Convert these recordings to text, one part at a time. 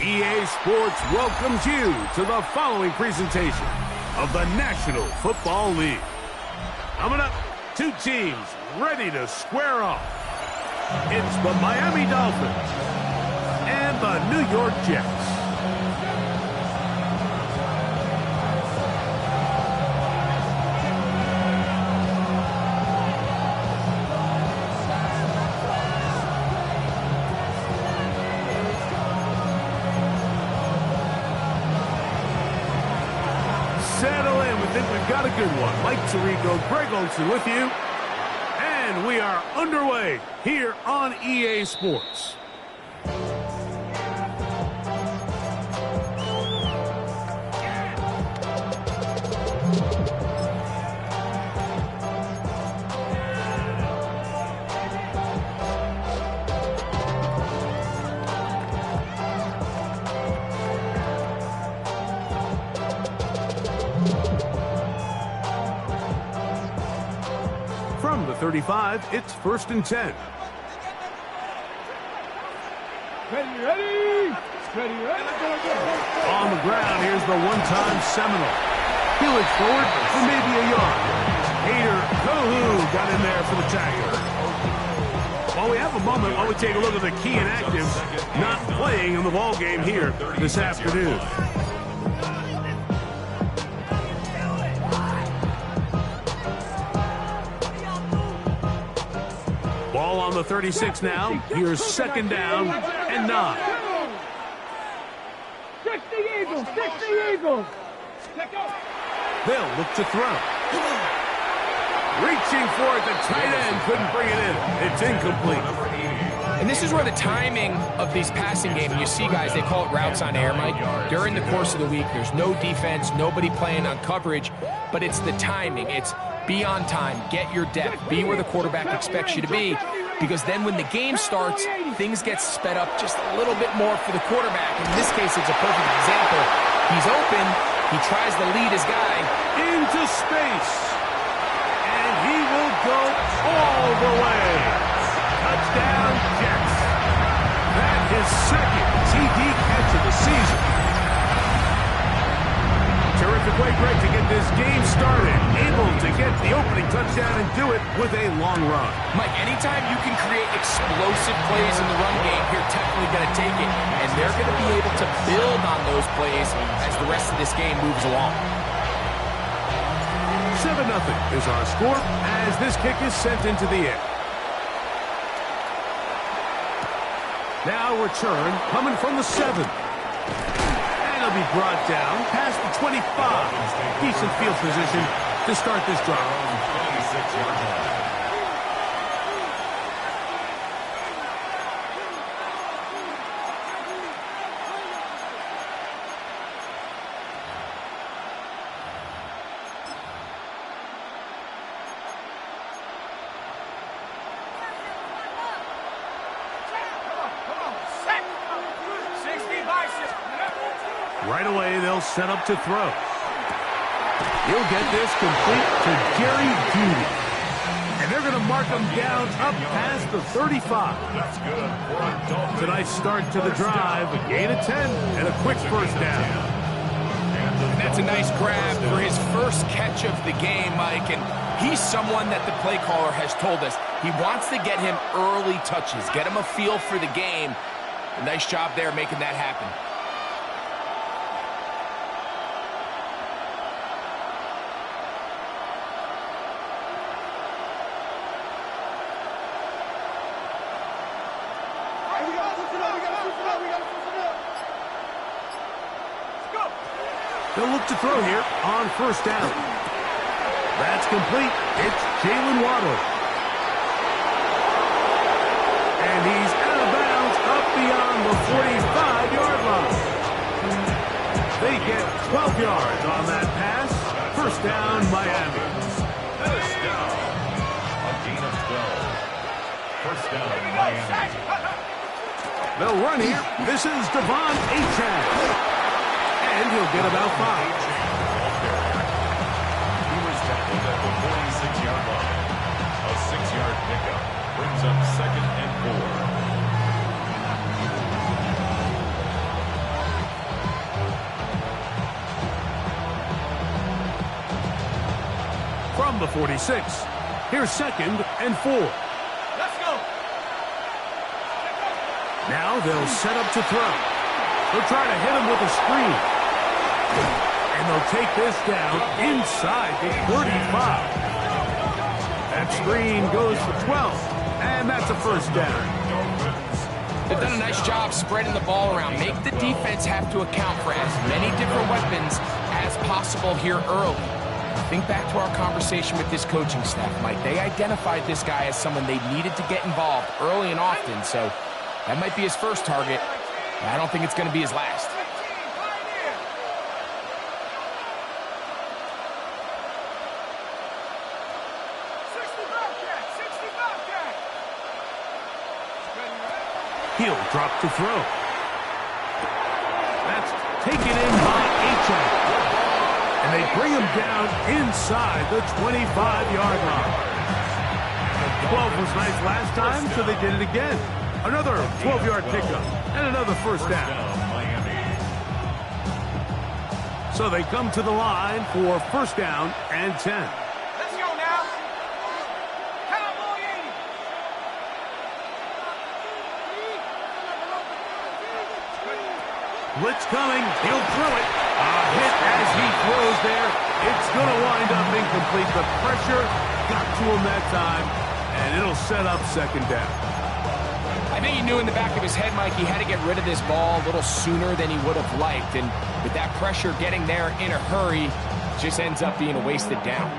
EA Sports welcomes you to the following presentation of the National Football League. Coming up, two teams ready to square off. It's the Miami Dolphins and the New York Jets. Settle in. We think we've got a good one. Mike Tirico, Greg Olsen with you. And we are underway here on EA Sports. From the 35, it's 1st and 10. Ready. On the ground, here's the one-time Seminole. He'll it forward for maybe a yard. Hader Kohu got in there for the tackle. While we have a moment, while we take a look at the key inactives not playing in the ball game here this afternoon. Ball on the 36 now. Here's 2nd down and 9. Stick the Eagles. They'll look to throw. Reaching for it, the tight end couldn't bring it in. It's incomplete. And this is where the timing of these passing games, you see guys, they call it routes on air, Mike. During the course of the week, there's no defense, nobody playing on coverage, but it's the timing. It's be on time, get your depth, be where the quarterback expects you to be, because then when the game starts, things get sped up just a little bit more for the quarterback. In this case, it's a perfect example. He's open, he tries to lead his guy into space, and he will go all the way. Touchdown, Jets. That's his 2nd TD catch of the season. Terrific way, Greg, to get this game started. Able to get the opening touchdown and do it with a long run. Mike, anytime you can create explosive plays in the run game, you're definitely going to take it. And they're going to be able to build on those plays as the rest of this game moves along. 7-0 is our score as this kick is sent into the air. Now return coming from the 7. He'll be brought down past the 25. Decent field position to start this drive. Right away, they'll set up to throw. He'll get this complete to Jerry Jeudy. And they're going to mark him down up past the 35. That's good. It's a nice start to the drive. A gain of 10 and a quick 1st down. And that's a nice grab for his first catch of the game, Mike. And he's someone that the play caller has told us he wants to get him early touches, get him a feel for the game. A nice job there making that happen. They'll look to throw here on 1st down. That's complete. It's Jalen Waddle. And he's out of bounds up beyond the 45-yard line. They get 12 yards on that pass. 1st down, Miami. First down. A gain of 12. 1st down, Miami. They'll run here. This is Devon Achane. And he'll get about 5. He was tackled at the 46-yard line. A 6-yard pickup brings up 2nd and 4. from the 46. Here's 2nd and 4. Let's go. Now they'll set up to throw. They'll try to hit him with a screen. And they'll take this down inside the 35. That screen goes for 12. And that's a first down. They've done a nice job spreading the ball around. Make the defense have to account for as many different weapons as possible here early. Think back to our conversation with this coaching staff, Mike. They identified this guy as someone they needed to get involved early and often, so that might be his first target. I don't think it's going to be his last. He'll drop to throw. That's taken in by H.A. And they bring him down inside the 25-yard line. 12 was nice last time, so they did it again. Another 12-yard pickup and another first down. So they come to the line for first down and 10. Let's go now. Cowboy 80. Blitz coming. He'll throw it. A hit as he throws there. It's going to wind up incomplete. The pressure got to him that time, and it'll set up second down. I think he knew in the back of his head, Mike, he had to get rid of this ball a little sooner than he would have liked. And with that pressure getting there in a hurry, just ends up being a wasted down.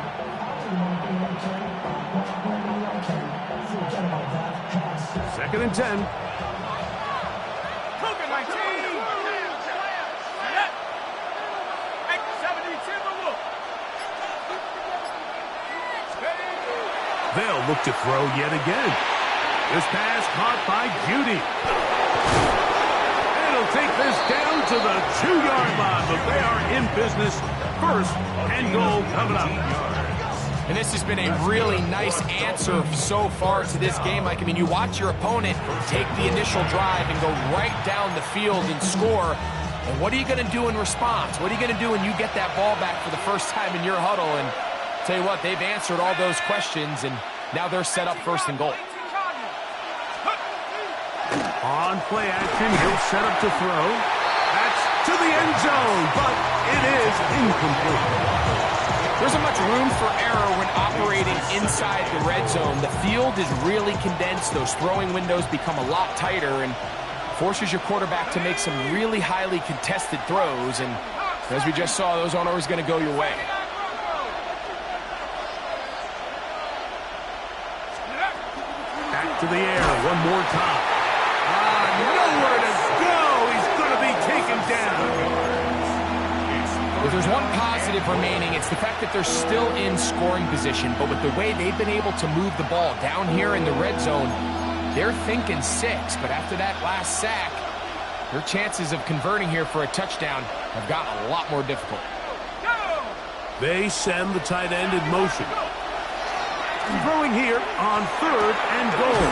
Second and 10. They'll look to throw yet again. This pass caught by Judy. And he'll take this down to the 2-yard line, but they are in business. First and goal coming up. And this has been a really nice answer so far to this game. Like, I mean, you watch your opponent take the initial drive and go right down the field and score. And what are you going to do in response? What are you going to do when you get that ball back for the first time in your huddle? And tell you what, they've answered all those questions, and now they're set up first and goal. On play action, he'll set up to throw. That's to the end zone, but it is incomplete. There isn't much room for error when operating inside the red zone. The field is really condensed. Those throwing windows become a lot tighter and forces your quarterback to make some really highly contested throws. And as we just saw, those aren't always going to go your way. Back to the air one more time. Nowhere to go. He's going to be taken down. If there's one positive remaining, it's the fact that they're still in scoring position. But with the way they've been able to move the ball down here in the red zone, they're thinking 6. But after that last sack, their chances of converting here for a touchdown have gotten a lot more difficult. They send the tight end in motion. Throwing here on 3rd and goal.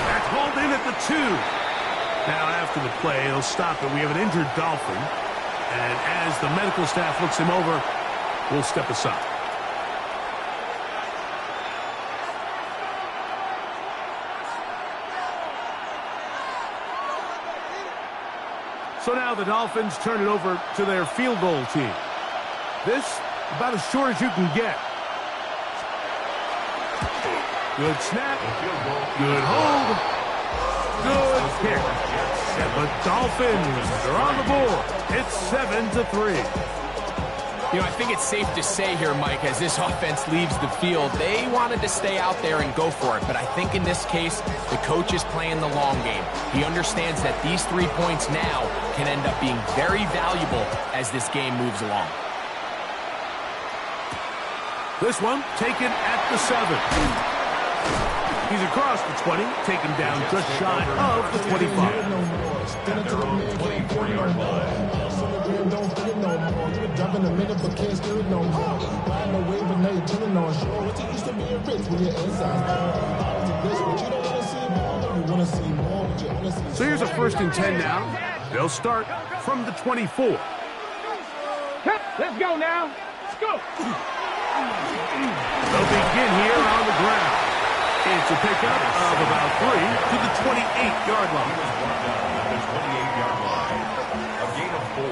That's hauled in at the 2. Now after the play, he'll stop it. We have an injured Dolphin. And as the medical staff looks him over, we'll step aside. So now the Dolphins turn it over to their field goal team. This, about as short as you can get. Good snap. Good hold. Good kick. And the Dolphins are on the board. It's 7-3. You know, I think it's safe to say here, Mike, as this offense leaves the field, they wanted to stay out there and go for it. But I think in this case, the coach is playing the long game. He understands that these 3 points now can end up being very valuable as this game moves along. This one taken at the 7. He's across the 20, taken down just shy of the 25. At their own 24-yard line. So here's a 1st and 10 now. They'll start from the 24. Let's go now. Let's go. They'll begin here on the ground. It's a pickup of about 3 to the 28-yard line. At the 28-yard line. A gain of 4.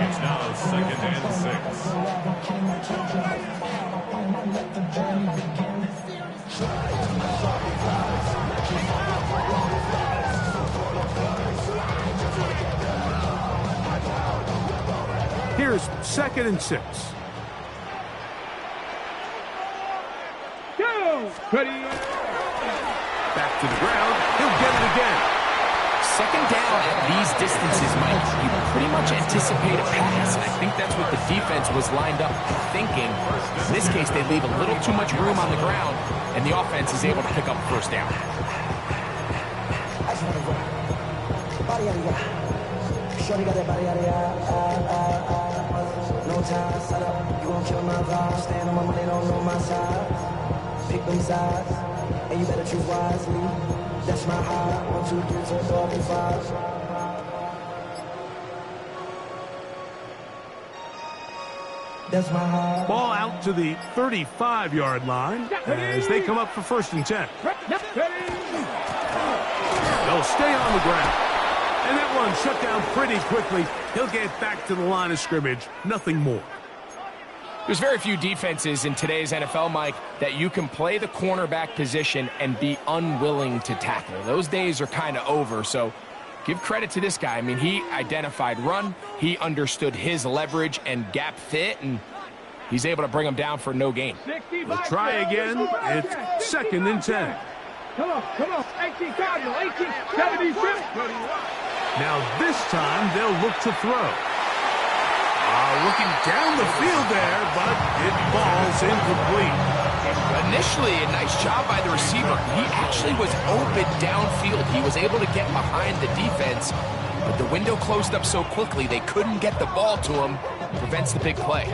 It's now 2nd and 6. Here's 2nd and 6. Back to the ground. He'll get it again. 2nd down at these distances, Mike, you pretty much anticipate a pass. I think that's what the defense was lined up thinking. In this case, they leave a little too much room on the ground, and the offense is able to pick up 1st down. Shorty got that body out of no time, set up, you gon' kill my vibe. Stand on my money, don't know my side. Pick them sides, and you better choose wisely. That's my high, 1, 2, 3, 4, 5. That's my high. Ball out to the 35-yard line as they come up for 1st and 10. They'll stay on the ground. And that one shut down pretty quickly. He'll get back to the line of scrimmage. Nothing more. There's very few defenses in today's NFL, Mike, that you can play the cornerback position and be unwilling to tackle. Those days are kind of over, so give credit to this guy. I mean, he identified run, he understood his leverage and gap fit, and he's able to bring him down for no gain. We'll try again. It's 2nd and 10. Come on. 18 Cardinal, 18, 76. Now this time they'll look to throw. Looking down the field there, but it falls incomplete. Initially, a nice job by the receiver. He actually was open downfield. He was able to get behind the defense, but the window closed up so quickly they couldn't get the ball to him. Prevents the big play.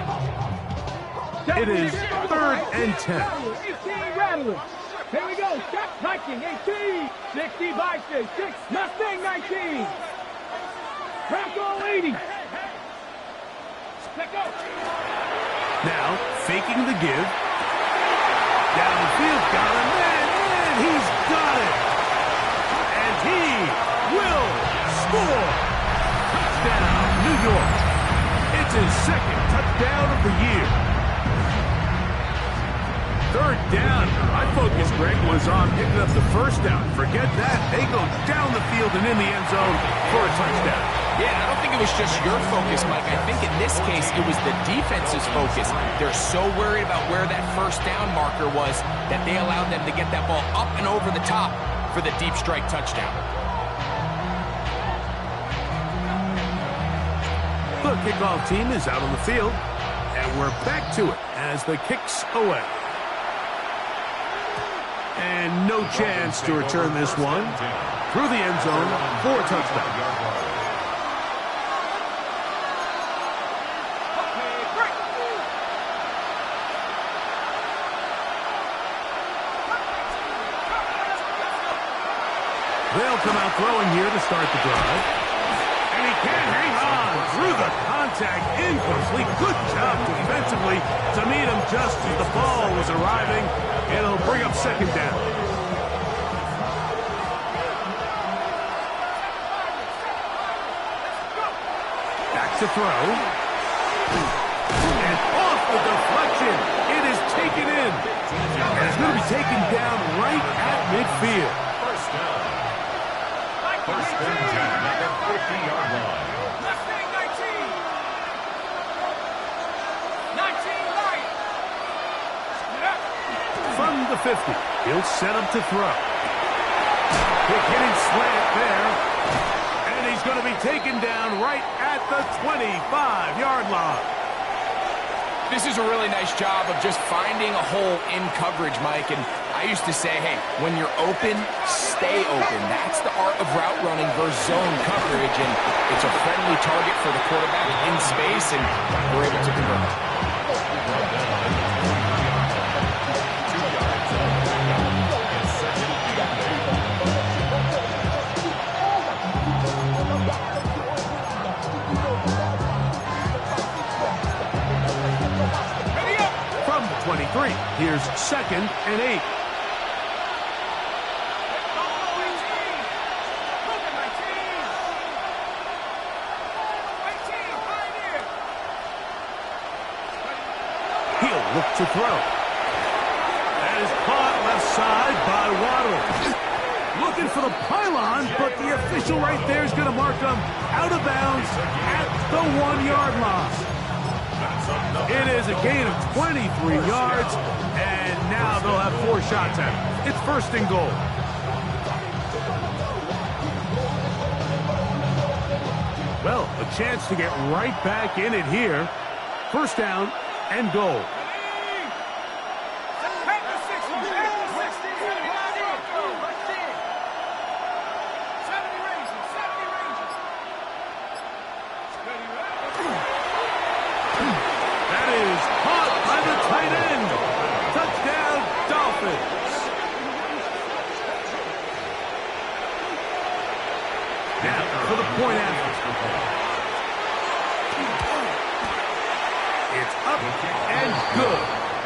It is 3rd and 10. 18 rattling. Here we go. Stop Viking, 18. 60 Vikings, 6 Mustang, 19. Bronco, 80. Let go. Now, faking the give. Downfield, got him, and he's got it. And he will score. Touchdown, New York. It's his 2nd touchdown of the year. 3rd down. My focus, Greg, was on picking up the 1st down. Forget that. They go down the field and in the end zone for a touchdown. Yeah, I don't think it was just your focus, Mike. I think in this case, it was the defense's focus. They're so worried about where that 1st down marker was that they allowed them to get that ball up and over the top for the deep strike touchdown. The kickoff team is out on the field, and we're back to it as the kick's away. And no chance to return this one through the end zone for a touchdown. They'll come out throwing here to start the drive. And he can't hang on through the contact. Incomplete. Good job defensively to meet him just as the ball was arriving. It'll bring up 2nd down. Back to throw. And off the deflection. It is taken in. And it's going to be taken down right at midfield. First and 10 at the 50-yard line. Mustang, 19. 19 right. From the 50, he'll set up to throw. Quick hitting slant there. And he's going to be taken down right at the 25-yard line. This is a really nice job of just finding a hole in coverage, Mike. And I used to say, hey, when you're open, stay open. That's the art of route running versus zone coverage. And it's a friendly target for the quarterback in space, and we're able to convert. Here's 2nd and 8. He'll look to throw. That is caught left side by Waddle. Looking for the pylon, but the official right there is going to mark him out of bounds at the 1-yard line. It is a gain of 23 yards, and now they'll have 4 shots at it. It's 1st and goal. Well, a chance to get right back in it here. 1st down and goal. For the point after. It's up and good.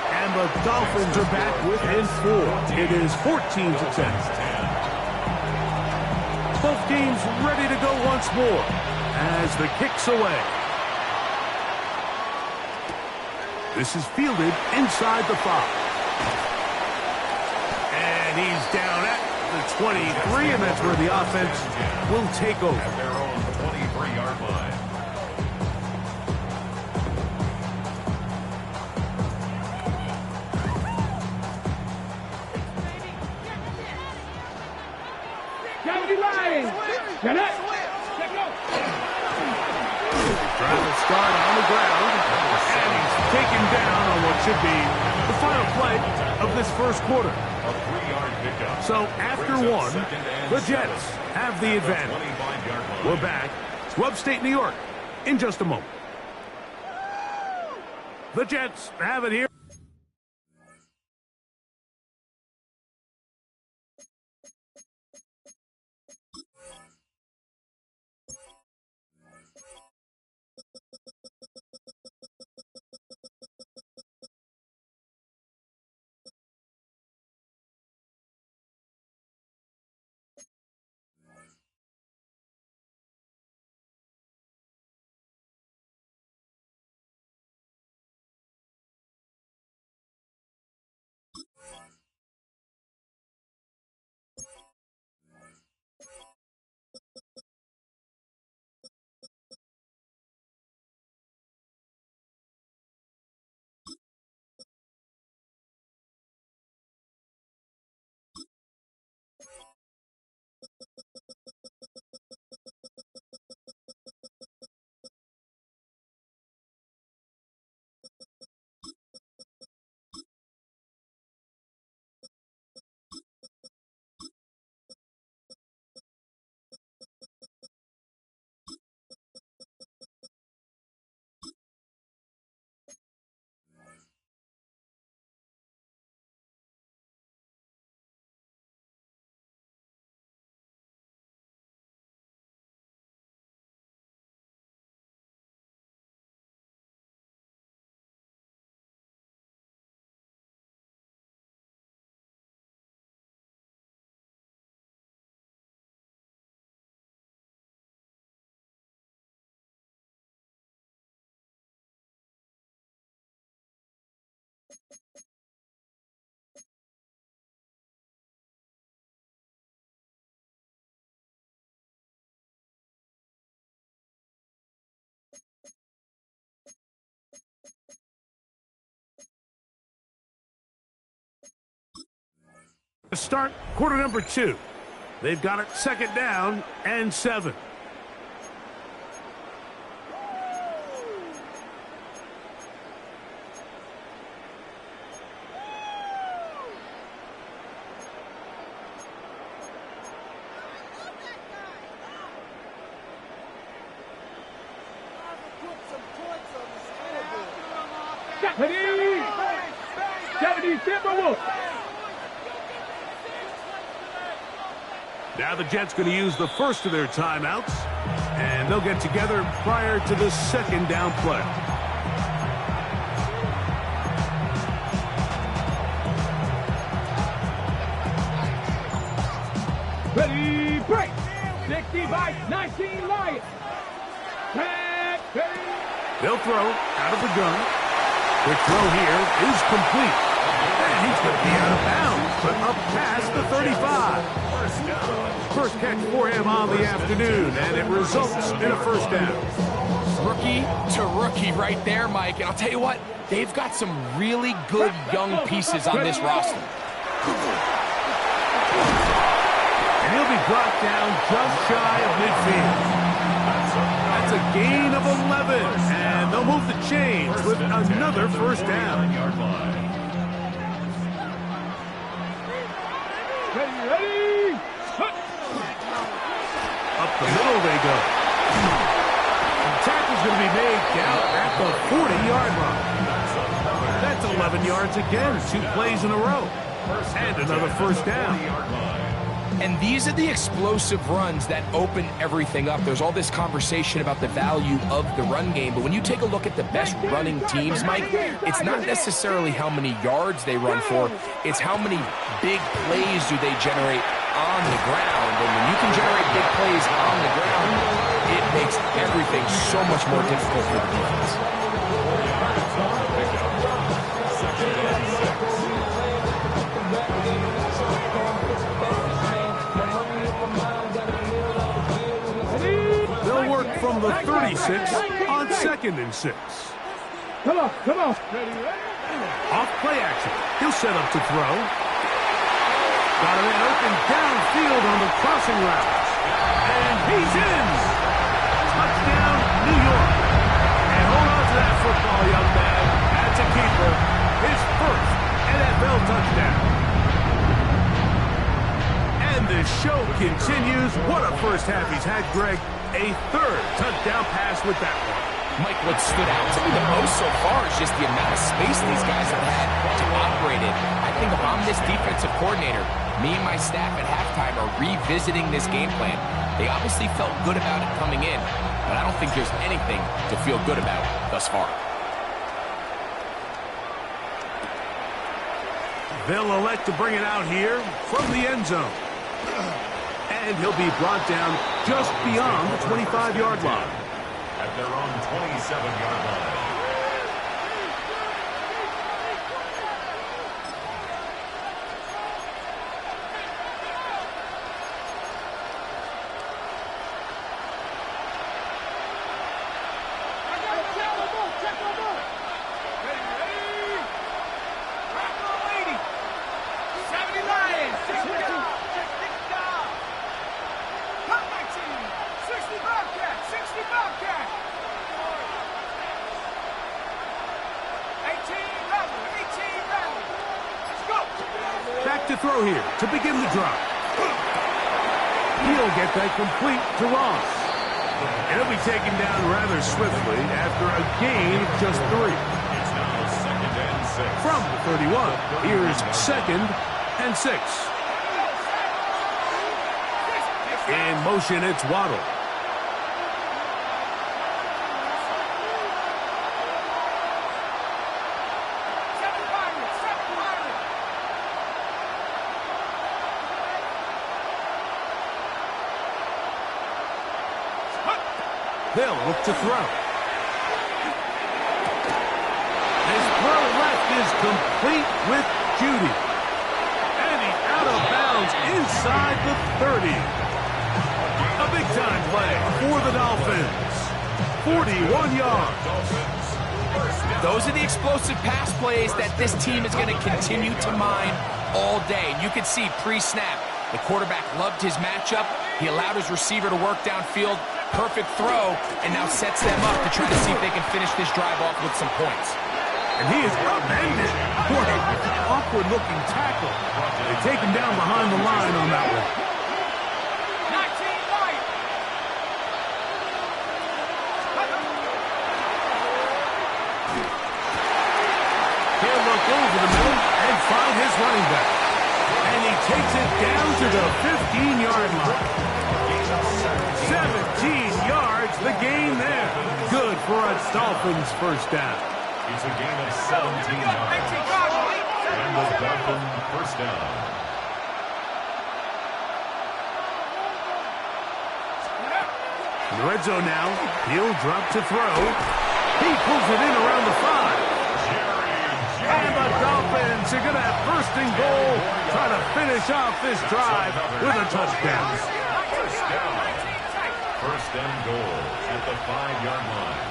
And the Dolphins are back within 4. It is 14 to 10. Both teams ready to go once more as the kick's away. This is fielded inside the 5. And he's down at the 23, and that's where the offense will take over. At their own 23-yard line. Trying to start on the ground, and he's taken down on what should be the final play of this 1st quarter. A 3-yard pickup. So after 1, the Jets have the advantage. We're back to upstate New York in just a moment. The Jets have it here. Start quarter number 2. They've got it 2nd down and 7. Now the Jets going to use the first of their timeouts, and they'll get together prior to the 2nd down play. 60 by 19 Lions. They'll throw out of the gun. Quick throw here is complete. And he's going to be out of bounds, but up past the 35. First catch for him on the afternoon, and it results in a first down. Rookie to rookie right there, Mike. And I'll tell you what, they've got some really good young pieces on this roster. And he'll be brought down just shy of midfield. That's a gain of 11, and they'll move the chains with another first down. Ready. Up the middle they go. The tackle's going to be made down at the 40-yard line. That's 11 yards again, 2 plays in a row. And another first down. And these are the explosive runs that open everything up. There's all this conversation about the value of the run game, but when you take a look at the best running teams, Mike, it's not necessarily how many yards they run for, it's how many big plays do they generate on the ground. And when you can generate big plays on the ground, it makes everything so much more difficult for the defense. From the 36 on 2nd and 6. Come on. Off play action. He'll set up to throw. Got a man open downfield on the crossing route. And he's in. Touchdown, New York. And hold on to that football, young man. That's a keeper. His first NFL touchdown. And the show continues. What a first half he's had, Greg. A third touchdown pass with that one. Mike, what stood out to me the most so far is just the amount of space these guys have had to operate in. I think if I'm this defensive coordinator, me and my staff at halftime are revisiting this game plan. They obviously felt good about it coming in, but I don't think there's anything to feel good about thus far. They'll elect to bring it out here from the end zone. And he'll be brought down just beyond the 25-yard line. At their own 27-yard line. To throw here to begin the drive. He'll get that complete to Ross. And he'll be taken down rather swiftly after a gain of just 3. It's now 2nd and 6. From the 31, here's 2nd and 6. In motion, it's Waddle. They'll look to throw. His throw left is complete with Judy. And he's out of bounds inside the 30. A big-time play for the Dolphins. 41 yards. Those are the explosive pass plays that this team is going to continue to mine all day. And you can see pre-snap, the quarterback loved his matchup. He allowed his receiver to work downfield. Perfect throw, and now sets them up to try to see if they can finish this drive off with some points. And he is upended. What an awkward-looking tackle. They take him down behind the line on that one. 19 right. He'll look over the middle and find his running back. And he takes it down to the 15-yard line. 17 yards, the gain there. Good for a Dolphins first down. It's a gain of 17 yards. And the Dolphins first down. In the red zone now. He'll drop to throw. He pulls it in around the 5. And the Dolphins are going to have first and goal, trying to finish off this drive with a touchdown. First and goal at the 5-yard line.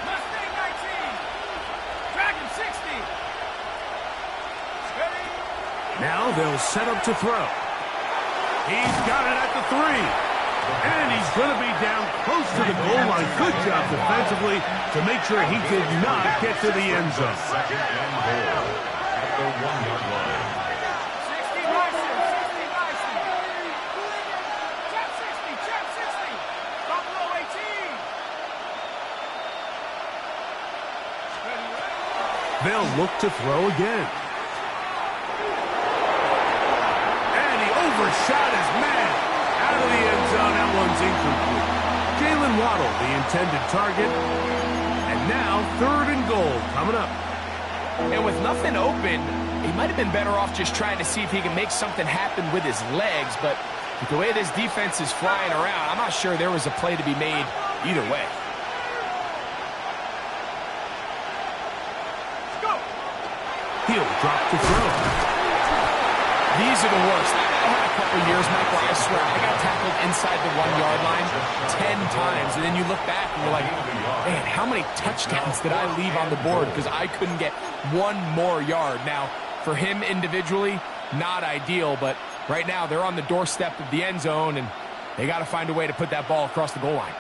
Mustang 19. Dragon 60. Now they'll set up to throw. He's got it at the 3. And he's going to be down close to the goal line. Good job defensively to make sure he did not get to the end zone. Second and goal at the 1-yard line. 60 Bison, 60 Bison. Chap 60, Chap 60. Buffalo 18. They'll look to throw again. And he overshot his man. Out of the end zone, that one's incomplete. Jalen Waddle, the intended target. And now, 3rd and goal coming up. And with nothing open, he might have been better off just trying to see if he can make something happen with his legs. But with the way this defense is flying around, I'm not sure there was a play to be made either way. Go. He'll drop to throw. These are the worst. I had a couple years, Mike, where I swear I got tackled inside the 1-yard line 10 times. And then you look back and you're like, man, how many touchdowns did I leave on the board because I couldn't get one more yard? Now, for him individually, not ideal. But right now, they're on the doorstep of the end zone, and they got to find a way to put that ball across the goal line.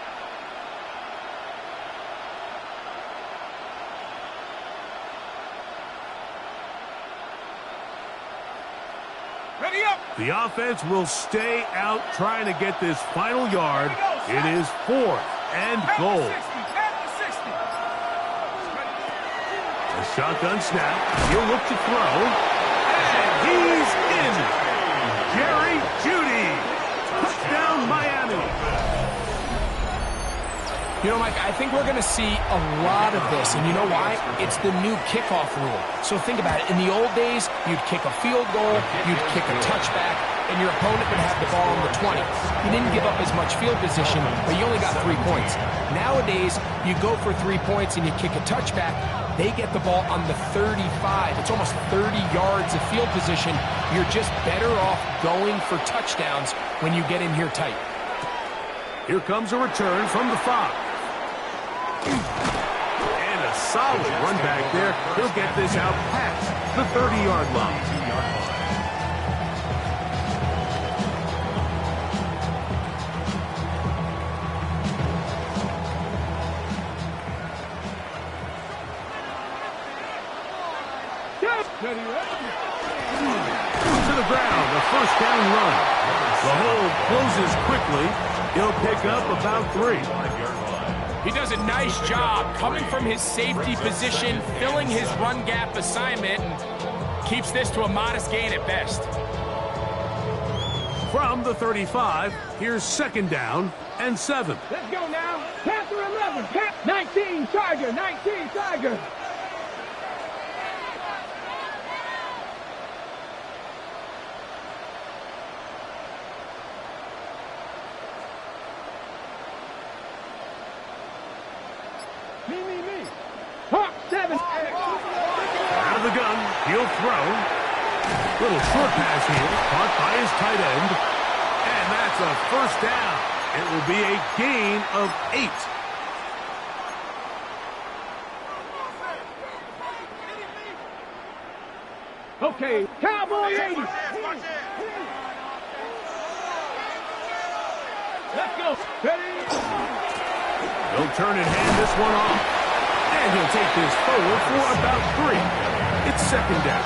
Ready up. The offense will stay out trying to get this final yard. It is 4th and goal. A shotgun snap. He'll look to throw. And he's in. Jerry Jeudy. Touchdown, Miami. You know, Mike, I think we're going to see a lot of this, and you know why? It's the new kickoff rule. So think about it. In the old days, you'd kick a field goal, you'd kick a touchback, and your opponent would have the ball on the 20. You didn't give up as much field position, but you only got 3 points. Nowadays, you go for 3 points and you kick a touchback, they get the ball on the 35. It's almost 30 yards of field position. You're just better off going for touchdowns when you get in here tight. Here comes a return from the 5. And a solid run back there. He'll get this out past the 30-yard line. To the ground, a first down run. The hole closes quickly. He'll pick up about 3. He does a nice job coming from his safety position, filling his run gap assignment, and keeps this to a modest gain at best. From the 35, here's 2nd down and 7. Let's go now. Panther 11. 19 Tiger. 19 Tiger. Hawk 7. Out of the gun, he'll throw. Little short pass here, caught by his tight end. And that's a first down. It will be a gain of 8. Okay, Cowboy 80. Let's go. Ready? He'll turn and hand this one off. And he'll take this forward for about 3. It's 2nd down.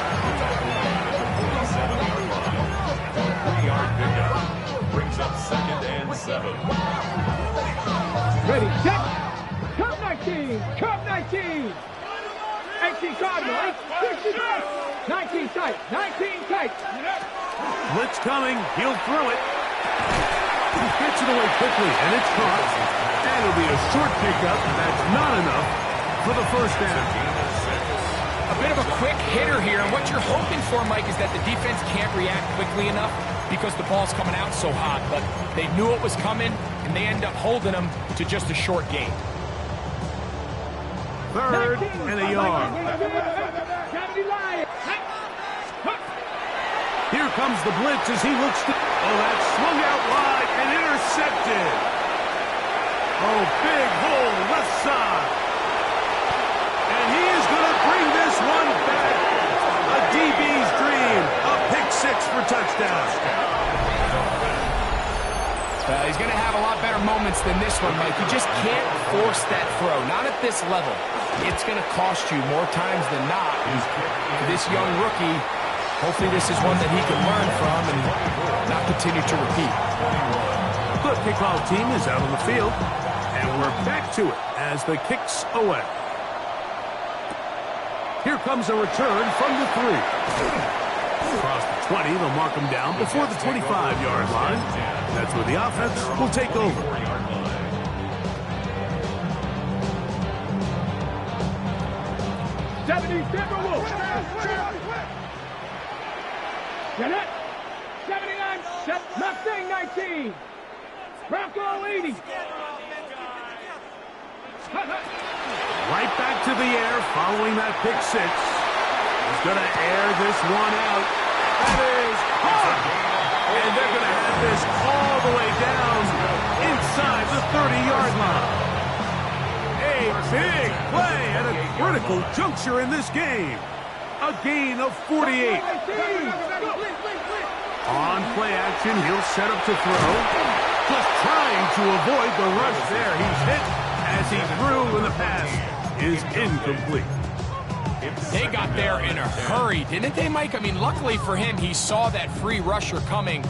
3-yard pickup brings up 2nd and 7. Ready, set. Cup 19. Cup 19. 18 Cardinal. 19 tight. 19 tight. Blitz coming. He'll throw it. He gets it away quickly, and it's caught. And it'll be a short pickup. That's not enough for the first down. a bit of a quick hitter here. And what you're hoping for, Mike, is that the defense can't react quickly enough because the ball's coming out so hot. But they knew it was coming, and they end up holding them to just a short gain. 3rd and a yard. Here comes the blitz as he looks to... Oh, that swung out wide and intercepted. Oh, big hole left side. And he is going to bring this one back. A DB's dream. A pick 6 for touchdown. He's going to have a lot better moments than this one, Mike. You just can't force that throw. Not at this level. It's going to cost you more times than not. For this young rookie, hopefully this is one that he can learn from and not continue to repeat. The kickoff team is out on the field, and we're back to it as the kick's away. Here comes a return from the 3. Across the 20, they'll mark him down before the 25-yard line. That's where the offense will take over. Get it. 79, Mustang 19. Bronco 80. Right back to the air following that pick 6. He's going to air this one out. That is hard. And they're going to have this all the way down inside the 30-yard line. A big play at a critical juncture in this game. A gain of 48. On play action, he'll set up to throw. Just trying to avoid the rush there. He's hit as he threw, and the pass is incomplete. They got there in a hurry, didn't they, Mike? I mean, luckily for him, he saw that free rusher coming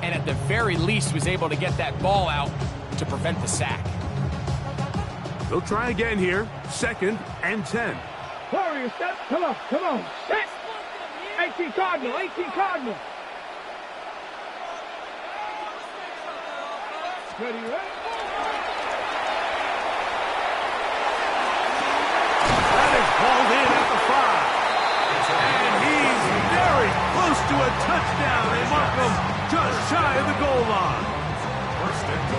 and at the very least was able to get that ball out to prevent the sack. They'll try again here. 2nd and 10. Warrior, step. Come on. Set. 18 Cardinal. Ready, right? That is called in at the 5. And he's very close to a touchdown. They mark him just shy of the goal line.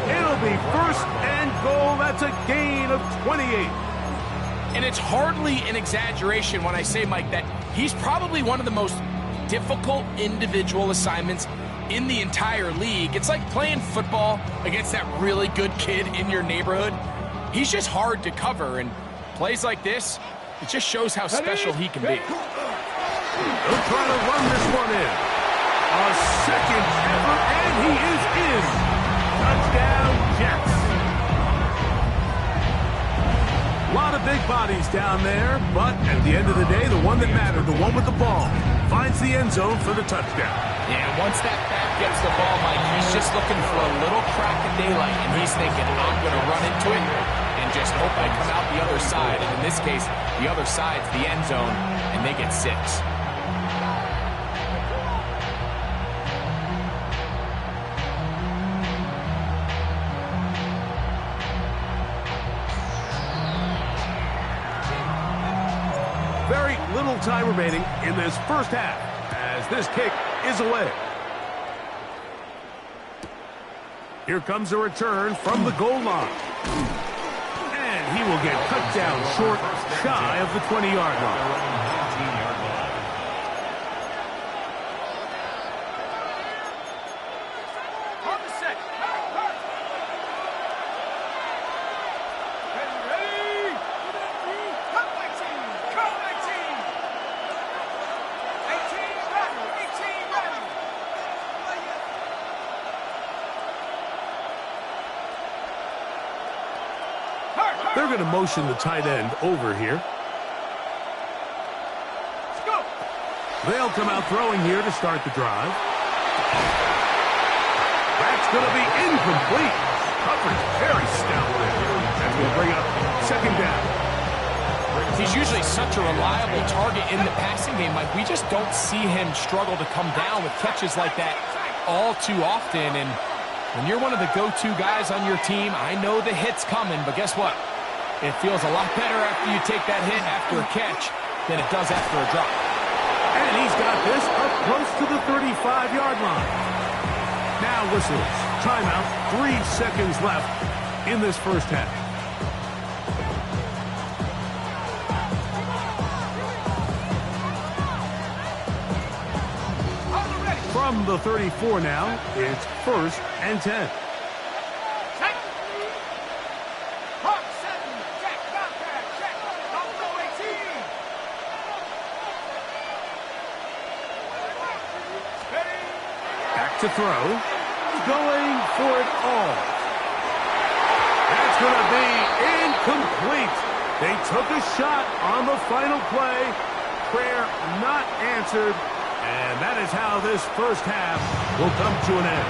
It'll be 1st and goal. That's a gain of 28. And it's hardly an exaggeration when I say, Mike, that he's probably one of the most difficult individual assignments in the entire league. It's like playing football against that really good kid in your neighborhood. He's just hard to cover, and plays like this, it just shows how special he can be. They'll try to run this one in. A 2nd effort, and he is in. Touchdown, Jets. A lot of big bodies down there, but at the end of the day, the one that mattered, the one with the ball, finds the end zone for the touchdown. Yeah, once that back gets the ball, Mike, he's just looking for a little crack of daylight, and he's thinking, I'm going to run into it and just hope I come out the other side. And in this case, the other side's the end zone, and they get 6. Very little time remaining in this first half as this kick is away. Here comes a return from the goal line. And he will get cut down short, shy of the 20-yard line. They're going to motion the tight end over here. They'll come out throwing here to start the drive. That's going to be incomplete. Coverage very stout there. That's going to bring up 2nd down. He's usually such a reliable target in the passing game. Like, we just don't see him struggle to come down with catches like that all too often. And when you're one of the go-to guys on your team, I know the hit's coming, but guess what? It feels a lot better after you take that hit after a catch. than it does after a drop. And he's got this up close to the 35-yard line. Now whistles. Timeout. 3 seconds left in this first half. From the 34 now, it's 1st and 10. Back to throw. Going for it all. That's going to be incomplete. They took a shot on the final play. Prayer not answered. And that is how this first half will come to an end.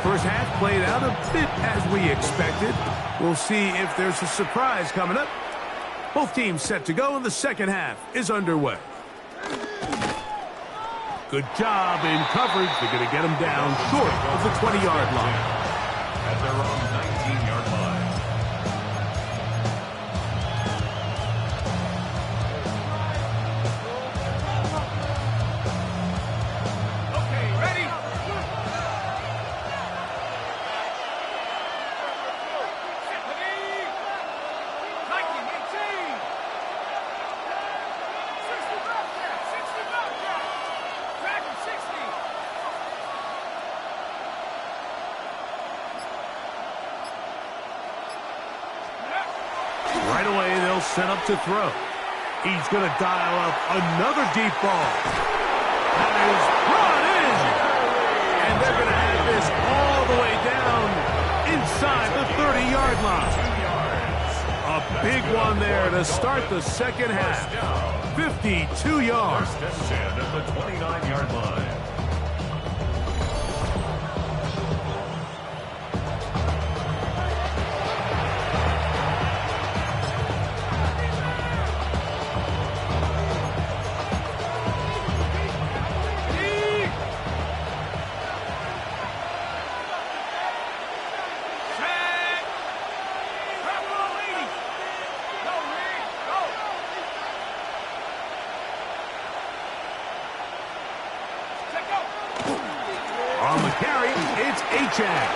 First half played out a bit as we expected. We'll see if there's a surprise coming up. Both teams set to go, and the second half is underway. Good job in coverage. They're going to get them down short of the 20-yard line. At their own 19-yard line. Okay, ready? Right away, they'll set up to throw. He's going to dial up another deep ball. That is brought in. And they're going to have this all the way down inside the 30-yard line. A big one there to start the second half. 52 yards. First and 10 at the 29-yard line. On the carry, it's Achane.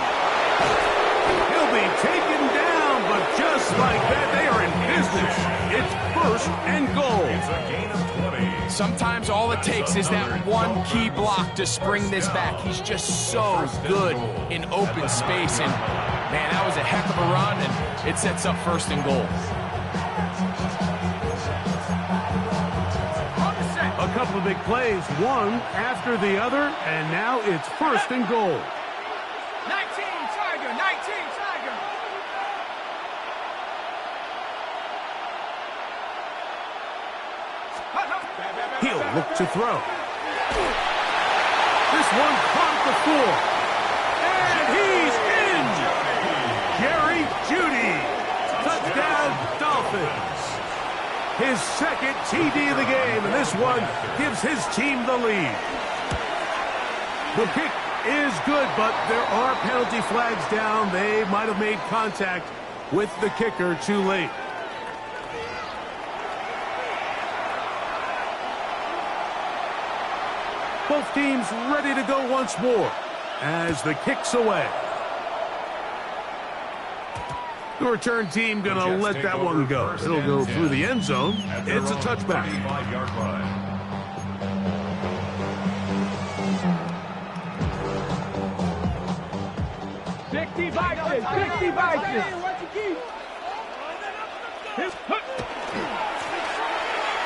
He'll be taken down, but just like that, they are in business. It's 1st and goal. It's a gain of 20. Sometimes all it takes is that one key block to spring this back. He's just so good in open space. And, man, that was a heck of a run, and it sets up 1st and goal. A couple of big plays, one after the other, and now it's 1st and goal. 19 Tiger, 19 Tiger. He'll look to throw. This one caught the floor. And he's in! Jerry Jeudy. Touchdown, Dolphins. His second TD of the game, and this one gives his team the lead. The kick is good, but there are penalty flags down. They might have made contact with the kicker too late. Both teams ready to go once more as the kick's away. The return team going to let that one go. It'll go through the end zone. It's a touchback. 35-yard line.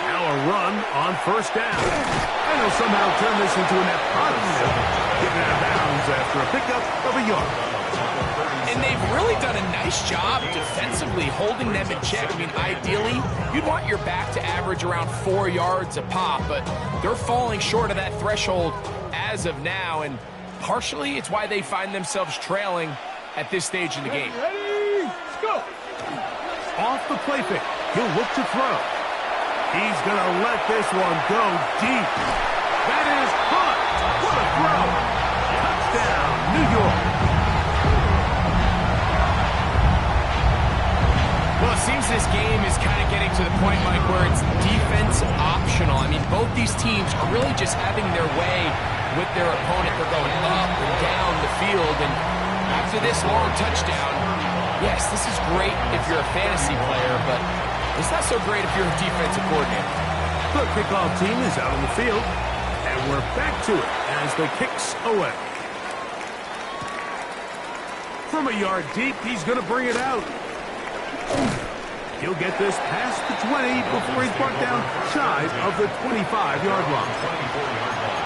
Now a run on 1st down. And he'll somehow turn this into a net positive. Getting out of bounds after a pickup of a yard. And they've really done a nice job defensively holding them in check. I mean, ideally, you'd want your back to average around 4 yards a pop, but they're falling short of that threshold as of now, and partially it's why they find themselves trailing at this stage in the game. Ready, let's go. Off the play fake, he'll look to throw. He's going to let this one go deep. That is caught. What a throw. Touchdown, New York. just having their way with their opponent. They're going up and down the field, and after this long touchdown, yes, this is great if you're a fantasy player, but it's not so great if you're a defensive coordinator. The kickoff team is out on the field, and we're back to it as the kick's away. From a yard deep, he's going to bring it out. He'll get this past the 20 before he's brought down shy of the 25-yard line. 24-yard line.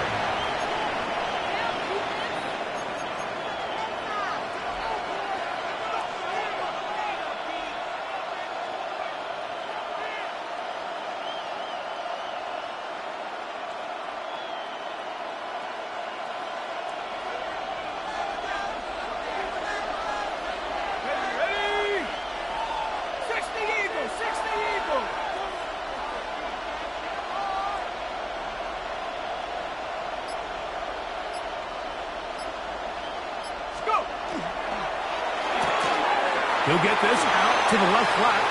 He'll get this out to the left flat.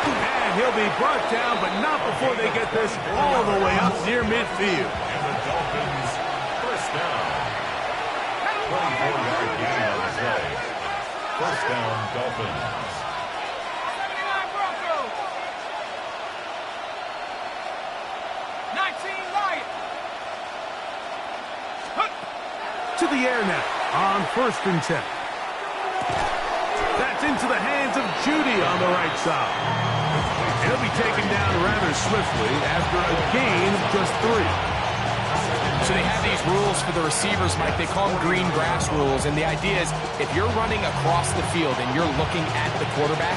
And he'll be brought down, but not before they get this all the way up near midfield. And the Dolphins, first down. 24-yard gain on the play. First down, Dolphins. 79 Broncos. 19 Lions. To the air now on 1st and 10. That's into the hands of Judy on the right side. He'll be taken down rather swiftly after a gain of just 3. So they have these rules for the receivers, Mike. They call them green grass rules, and the idea is if you're running across the field and you're looking at the quarterback,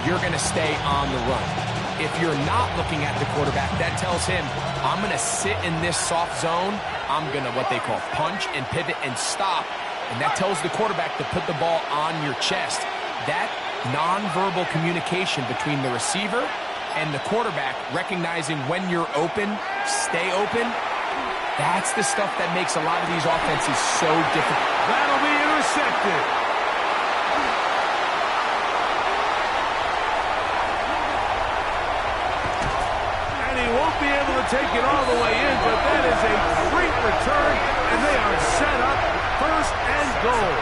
you're going to stay on the run. If you're not looking at the quarterback, that tells him, I'm going to sit in this soft zone. I'm going to what they call punch and pivot and stop. And that tells the quarterback to put the ball on your chest. That nonverbal communication between the receiver and the quarterback, recognizing when you're open, stay open, that's the stuff that makes a lot of these offenses so difficult. That'll be intercepted. And he won't be able to take it all the way in, but that is a great return, and they are set up 1st and goal.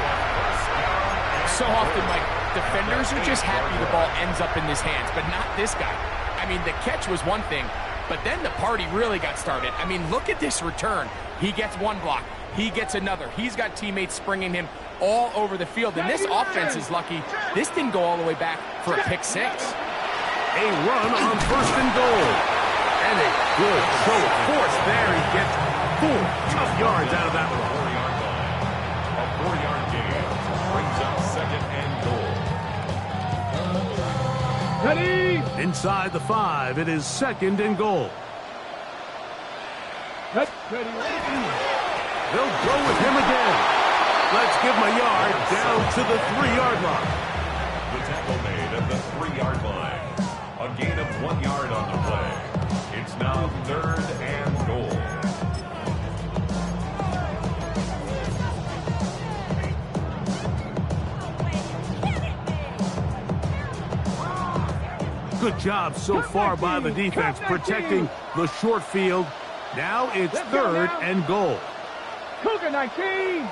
So often, Mike, defenders are just happy the ball ends up in his hands, but not this guy. I mean, the catch was one thing, but then the party really got started. I mean, look at this return. He gets one block. He gets another. He's got teammates springing him all over the field, and this offense is lucky. This didn't go all the way back for a pick 6. A run on 1st and goal. And a good show of force there. He gets 4 tough yards out of that one. 4-yard line. A 4-yard gain brings up 2nd and goal. Ready? Inside the 5, it is 2nd and goal. Ready. They'll go with him again. Let's give him a yard down to the 3-yard line. The tackle made at the 3-yard line. A gain of 1 yard on the play. It's now 3rd and goal. Good job so far by the defense protecting the short field. Now it's 3rd and goal. Cougar 19.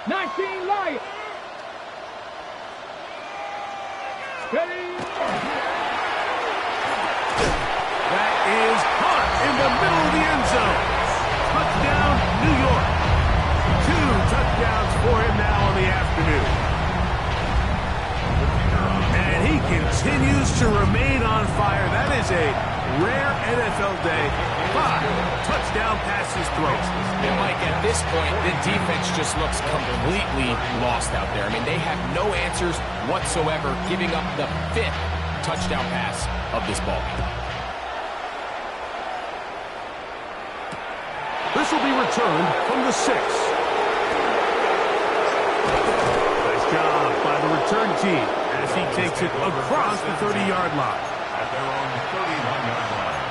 19 Lions. Ready? That is caught in the middle of the end zone. Touchdown, New York. 2 touchdowns for him now on the afternoon. And he continues to remain on fire. That is a rare NFL day. 5 touchdown passes thrown. And Mike, at this point, the defense just looks completely lost out there. I mean, they have no answers whatsoever, giving up the 5th touchdown pass of this ball game. This will be returned from the 6. Nice job by the return team as he takes it across the 30-yard line. At their own 31-yard line.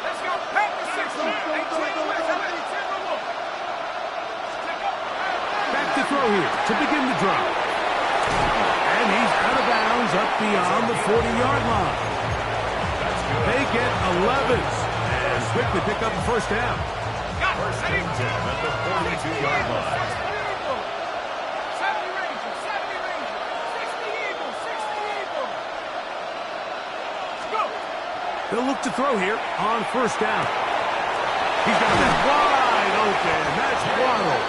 Let's go. Pack the 6. to throw here to begin the drive. And he's out of bounds up beyond the 40-yard line. They get 11 and quickly pick up a first down. First and 10 at the 42-yard line. 70 Rangers, 60 Eagles, 60 Eagles. Let's go. They'll look to throw here on first down. He's got that wide open. That's Waddle.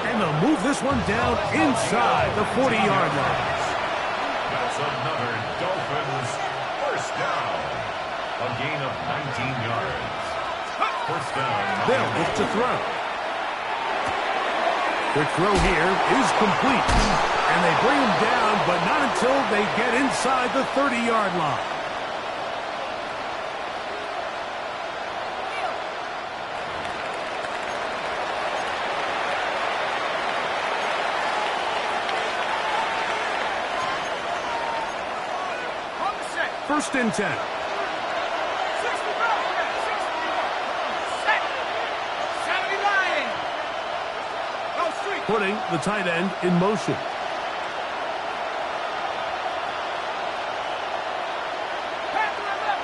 And they'll move this one down inside the 40-yard line. That's another Dolphins first down. A gain of 19 yards. First down. They'll look to throw. Their throw here is complete. And they bring him down, but not until they get inside the 30-yard line. First and 10. 60 set. 79. Go street. Putting the tight end in motion. Panther 11.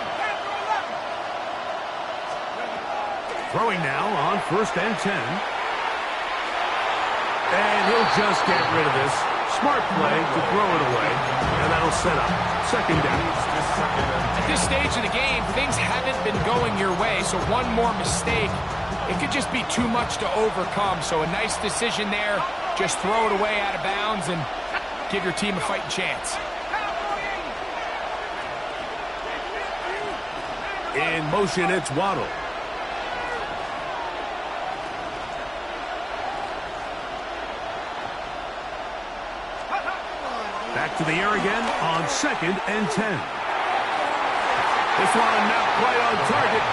Throwing now on first and 10. And he'll just get rid of this. Smart play to throw it away. And that'll set up second down. At this stage of the game, things haven't been going your way, so one more mistake, it could just be too much to overcome. So a nice decision there. Just throw it away out of bounds and give your team a fighting chance. In motion, it's Waddle. Back to the air again on second and 10. This one not quite on target.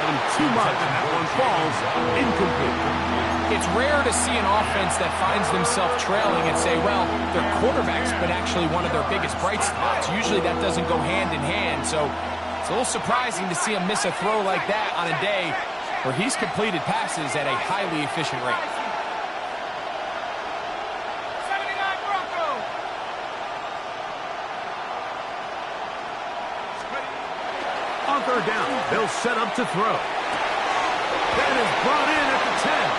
And too much, and that one falls incomplete. It's rare to see an offense that finds themselves trailing and say, well, their quarterback's been actually one of their biggest bright spots. Usually that doesn't go hand in hand, so it's a little surprising to see him miss a throw like that on a day where he's completed passes at a highly efficient rate. 79 Broncos. On third down, they'll set up to throw. That is brought in at the 10.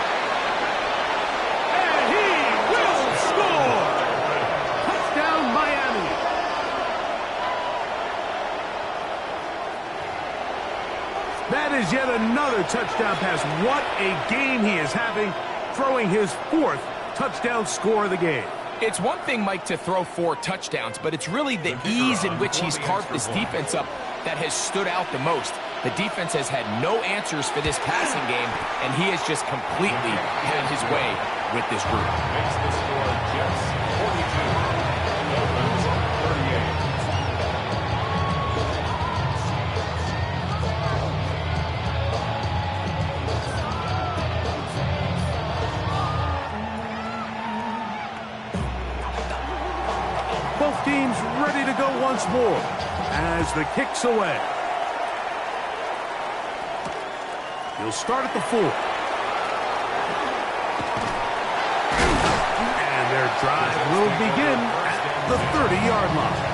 And he will score! Touchdown, Miami. That is yet another touchdown pass. What a game he is having, throwing his fourth touchdown score of the game. It's one thing, Mike, to throw 4 touchdowns, but it's really the ease in which he's carved this defense up that has stood out the most. The defense has had no answers for this passing game, and he has just completely had his way with this group. Makes the score Jets 42. Dolphins 38. Both teams ready to go once more as the kick's away. He'll start at the 4. And their drive will begin at the 30-yard line.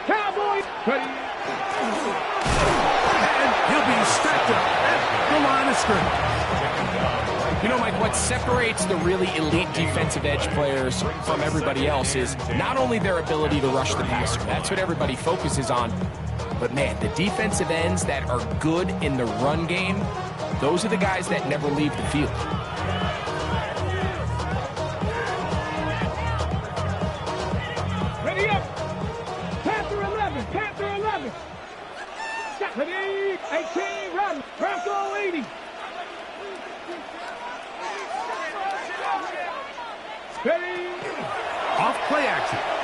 Cowboys. Ready. And he'll be stacked up at the line of scrimmage. You know, Mike, what separates the really elite defensive edge players from everybody else is not only their ability to rush the passer. That's what everybody focuses on. But, man, the defensive ends that are good in the run game, those are the guys that never leave the field. Ready up. Panther 11. Panther 11. Ready. 18. Run. Bronco 80.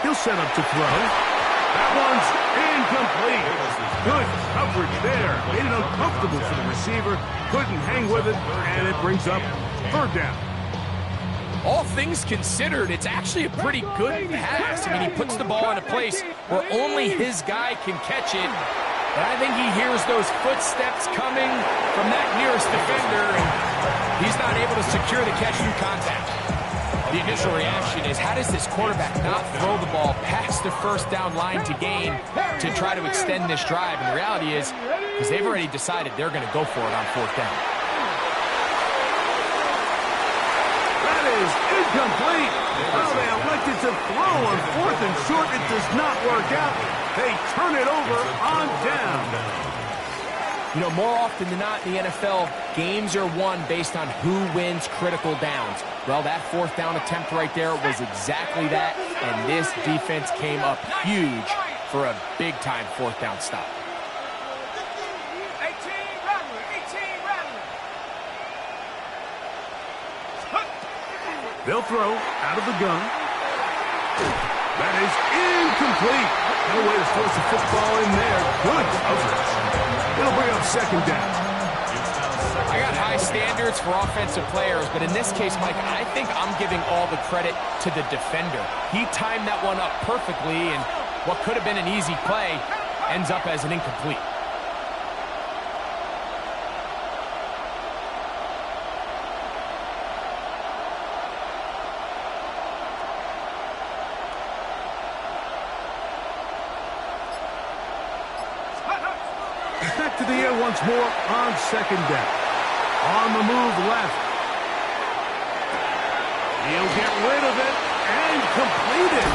He'll set up to throw. That one's incomplete. Good coverage there. Made it uncomfortable for the receiver. Couldn't hang with it, and it brings up third down. All things considered, it's actually a pretty good pass. I mean, he puts the ball in a place where only his guy can catch it. And I think he hears those footsteps coming from that nearest defender, and he's not able to secure the catch through contact. The initial reaction is, how does this quarterback not throw the ball past the first down line to gain to try to extend this drive? And the reality is, because they've already decided they're going to go for it on fourth down. That is incomplete. Well, they elected to throw on fourth and short. It does not work out. They turn it over on down. You know, more often than not in the NFL, games are won based on who wins critical downs. Well, that fourth down attempt right there was exactly that, and this defense came up huge for a big-time fourth down stop. 18 Rattler, 18 Rattler. They'll throw out of the gun. That is incomplete. No way to force the football in there. Good coverage. It'll bring up second down. I got high standards for offensive players, but in this case, Mike, I think I'm giving all the credit to the defender. He timed that one up perfectly, and what could have been an easy play ends up as an incomplete. Back to the air once more on second down. On the move left. He'll get rid of it and complete it.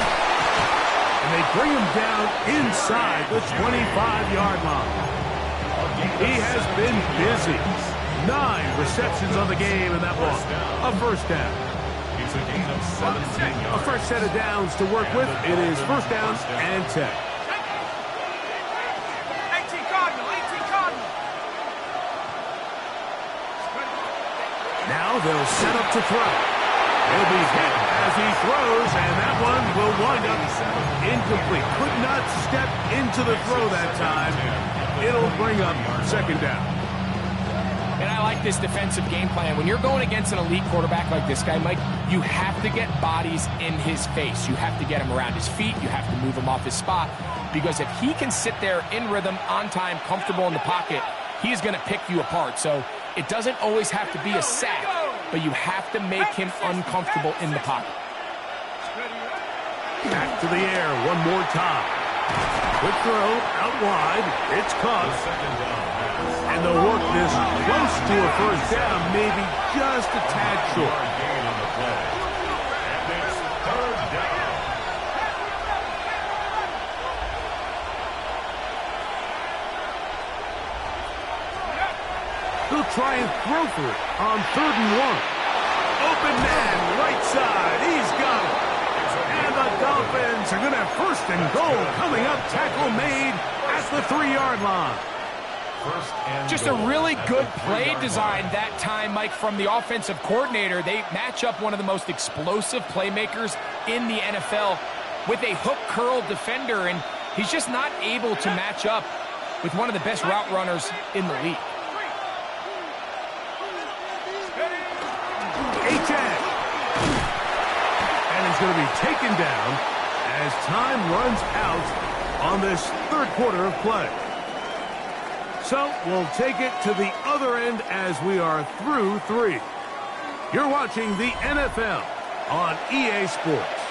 And they bring him down inside the 25-yard line. He has been busy. 9 receptions on the game, and that one, a first down. It's a gain of 17 yards. A fresh set of downs to work with. It is first down and 10. Now they'll set up to throw. He'll be hit as he throws, and that one will wind up incomplete. Could not step into the throw that time. It'll bring up second down. And I like this defensive game plan. When you're going against an elite quarterback like this guy, Mike, you have to get bodies in his face. You have to get him around his feet. You have to move him off his spot. Because if he can sit there in rhythm, on time, comfortable in the pocket, he's going to pick you apart. So it doesn't always have to be a sack, but you have to make him uncomfortable in the pocket. Back to the air one more time. Quick throw out wide. It's caught. And they'll work this close to a first down, maybe just a tad short. And it's third down. He'll try and throw for it on 3rd and 1. Open man, right side. He's got it. And the Dolphins are going to have first and goal coming up. Tackle made at the 3-yard line. Just a really good play design that time, Mike, from the offensive coordinator. They match up one of the most explosive playmakers in the NFL with a hook curl defender, and he's just not able to match up with one of the best route runners in the league. And he's going to be taken down as time runs out on this third quarter of play. So we'll take it to the other end as we are through 3. You're watching the NFL on EA Sports.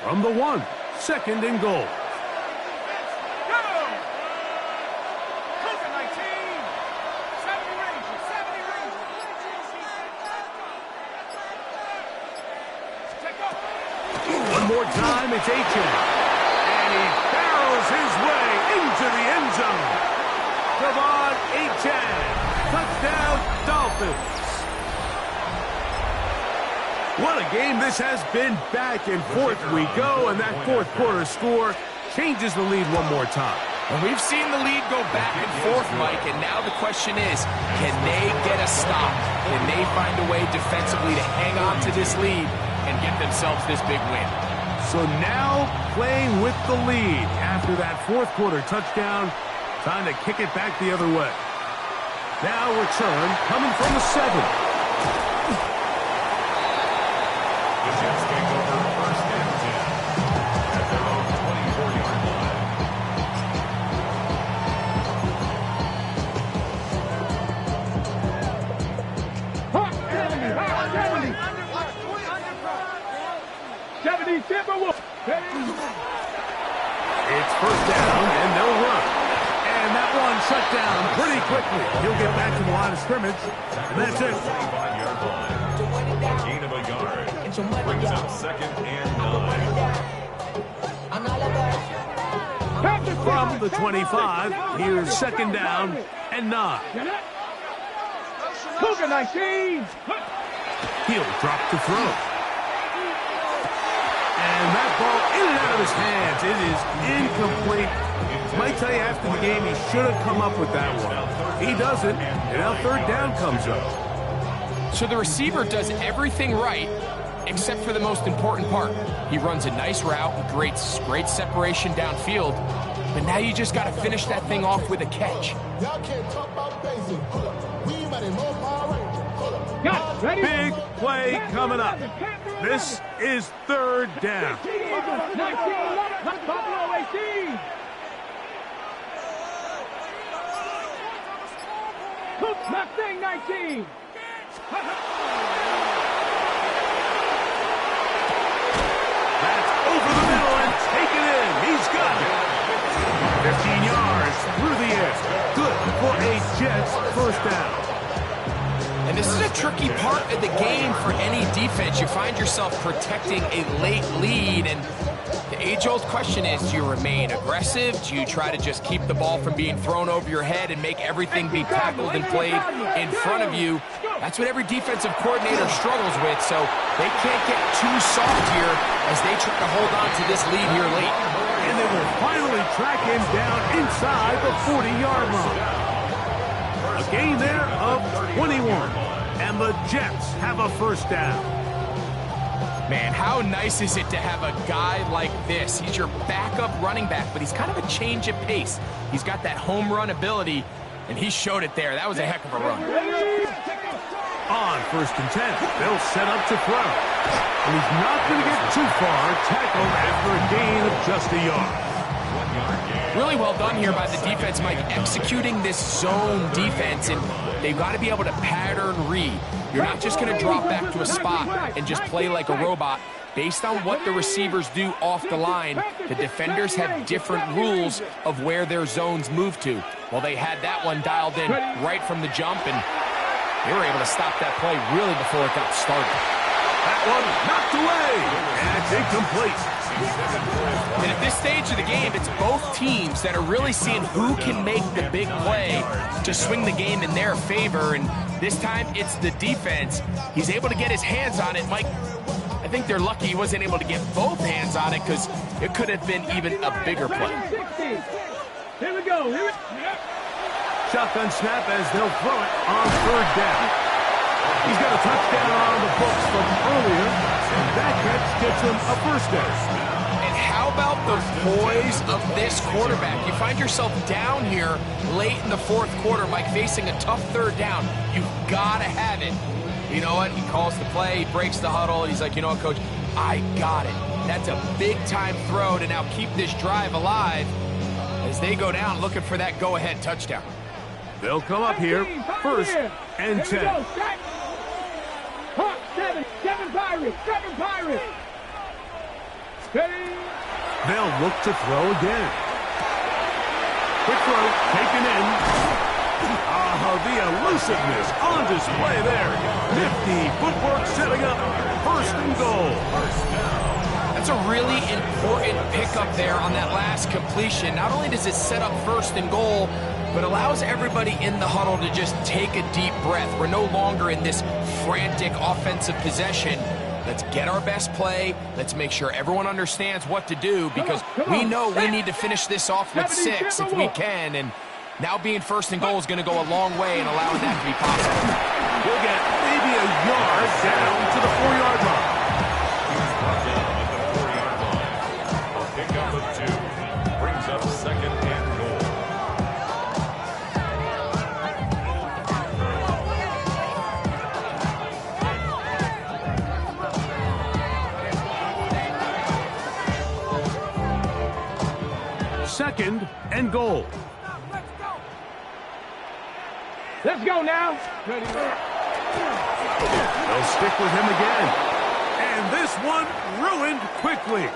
From the 1, 2nd and goal. One more time, it's Achane. And he barrels his way into the end zone. Devon Achane. Touchdown, Dolphins. What a game this has been. Back and forth we go, and that fourth quarter score changes the lead one more time. And we've seen the lead go back and forth, Mike, and now the question is, can they get a stop? Can they find a way defensively to hang on to this lead and get themselves this big win? So now playing with the lead after that fourth quarter touchdown, time to kick it back the other way. Now return coming from the 7. The Jets take over first and 10 at their own 24-yard line. Hawk 70. 70 Timberwolves. It's first down, and they'll run. And that one shut down pretty quickly. He'll get back to the line of scrimmage, and that's it. 25-yard line. A gain of a yard. Brings up second and 9. From the 25, here's second down and 9. Cougar 19. He'll drop to throw. And that ball in and out of his hands. It is incomplete. Might tell you after the game he should have come up with that one. He doesn't, and now third down comes up. So the receiver does everything right except for the most important part. He runs a nice route, great separation downfield, but now you just got to finish that thing off with a catch. Big play coming up. This is third down. 19. Buffalo 18. Mustang 19. That's over the middle and taken in. He's got it. 15 yards through the air. Good for a Jets first down. And this is a tricky part of the game for any defense. You find yourself protecting a late lead, and the age-old question is, do you remain aggressive? Do you try to just keep the ball from being thrown over your head and make everything be tackled and played in front of you? That's what every defensive coordinator struggles with, so they can't get too soft here as they try to hold on to this lead here late. And they will finally track him down inside the 40-yard line. A gain there of 21, and the Jets have a first down. Man, how nice is it to have a guy like this? He's your backup running back, but he's kind of a change of pace. He's got that home run ability, and he showed it there. That was a heck of a run. On first and 10, they'll set up to throw. And he's not going to get too far, tackled after a gain of just a yard. Really well done here by the defense, Mike, executing this zone defense, and they've got to be able to pattern read. You're not just going to drop back to a spot and just play like a robot. Based on what the receivers do off the line, the defenders have different rules of where their zones move to. Well, they had that one dialed in right from the jump, and they were able to stop that play really before it got started. That one knocked away, and it's incomplete. And at this stage of the game, it's both teams that are really seeing who can make the big play to swing the game in their favor, and this time it's the defense. He's able to get his hands on it. Mike, I think they're lucky he wasn't able to get both hands on it because it could have been even a bigger play. Here we go. Shotgun snap as they'll throw it on third down. He's got a touchdown on the books from earlier, and that catch gets him a first down. And how about the poise of this quarterback? You find yourself down here late in the fourth quarter, Mike, facing a tough third down. You've got to have it. You know what? He calls the play, he breaks the huddle, and he's like, you know what, Coach? I got it. That's a big-time throw to now keep this drive alive as they go down looking for that go-ahead touchdown. They'll come up here, first and 10. Hawk 7 Pirates. They'll look to throw again. Quick throw, taken in. The elusiveness on display there. Nifty footwork setting up first and goal. That's a really important pickup there on that last completion. Not only does it set up first and goal, but allows everybody in the huddle to just take a deep breath. We're no longer in this frantic offensive possession. Let's get our best play. Let's make sure everyone understands what to do, because we know we need to finish this off with 6 if we can. And now being first and goal is going to go a long way in allowing that to be possible. We'll get maybe a yard down to the 4-yard line. He's brought down at the 4-yard line. A pickup of 2 brings up second and goal. Second and goal. Let's go now. They'll stick with him again. And this one ruined quickly.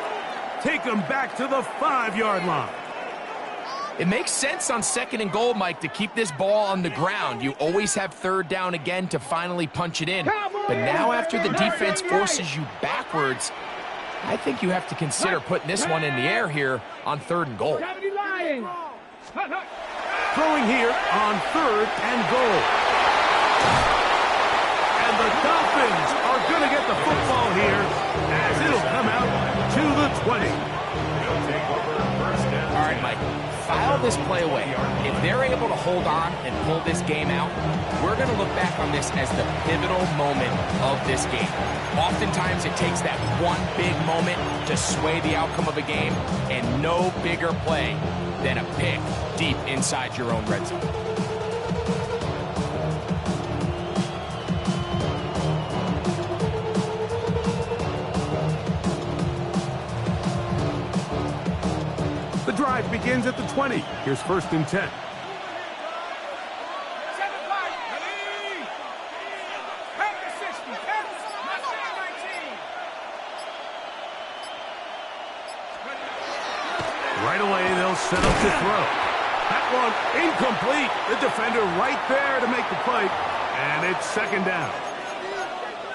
Take him back to the 5-yard line. It makes sense on second and goal, Mike, to keep this ball on the ground. You always have third down again to finally punch it in. But now after the defense forces you backwards, I think you have to consider putting this one in the air here on third and goal. Throwing here on third and goal. And the Dolphins are going to get the football here as it'll come out to the 20. He'll take over first down. All right, Mike, file this play away. If they're able to hold on and pull this game out, we're going to look back on this as the pivotal moment of this game. Oftentimes, it takes that one big moment to sway the outcome of a game, and no bigger play than a pick deep inside your own red zone. The drive begins at the 20. Here's first and 10. Right away, they'll set up to throw. That one incomplete. The defender right there to make the play. And it's second down.